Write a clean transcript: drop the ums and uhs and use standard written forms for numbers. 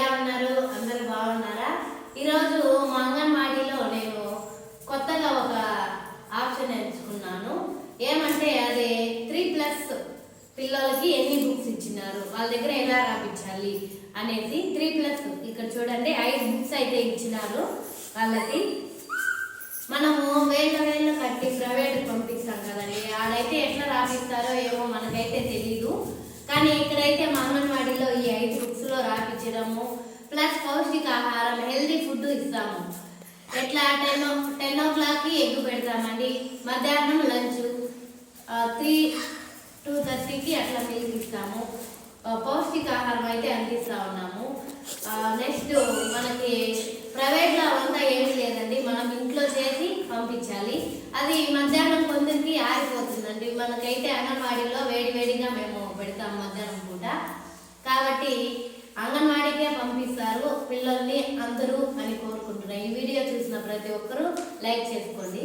ఎలా ఉన్నారు? అందరూ బాగున్నారా? ఈరోజు మా అంగన్వాడీలో నేను కొత్తగా ఒక ఆప్షన్ ఎంచుకున్నాను. ఏమంటే అది 3+ పిల్లలకి ఎన్ని బుక్స్ ఇచ్చినారు, వాళ్ళ దగ్గర ఎలా రాపించాలి అనేది 3+. ఇక్కడ చూడండి 5 బుక్స్ అయితే ఇచ్చినారు వాళ్ళకి. మనము వేళ్ళ కట్టి ప్రైవేట్ పంపిస్తాం కదండి, ఆడైతే ఎట్లా రాపిస్తారో ఏమో మనకైతే తెలీదు. కానీ ఇక్కడైతే మా అంగన్వాడీలో ఈ 5 బుక్స్లో రాపించడము ప్లస్ పౌష్టికాహారం హెల్దీ ఫుడ్ ఇస్తాము. ఎట్లా 10 o'clockకి ఎగ్ పెడతామండి, మధ్యాహ్నం లంచ్, 3 to 2:30కి అట్లా మిల్క్ ఇస్తాము. పౌష్టికాహారం అయితే అందిస్తూ ఉన్నాము. నెక్స్ట్ మనకి ప్రైవేట్లో అవంతా ఏమీ లేదండి, మనం ఇంట్లో చేసి పంపించాలి. అది మధ్యాహ్నం కొందరికి ఆరిపోతుందండి, మనకైతే అంగన్వాడీలో వేడివేడిగా మేము పెడతాం మధ్యాహ్నం పూట. కాబట్టి అంగన్వాడీకే పంపిస్తారు పిల్లల్ని అందరూ అని కోరుకుంటున్నాను. ఈ వీడియో చూసిన ప్రతి ఒక్కరూ లైక్ చేసుకోండి.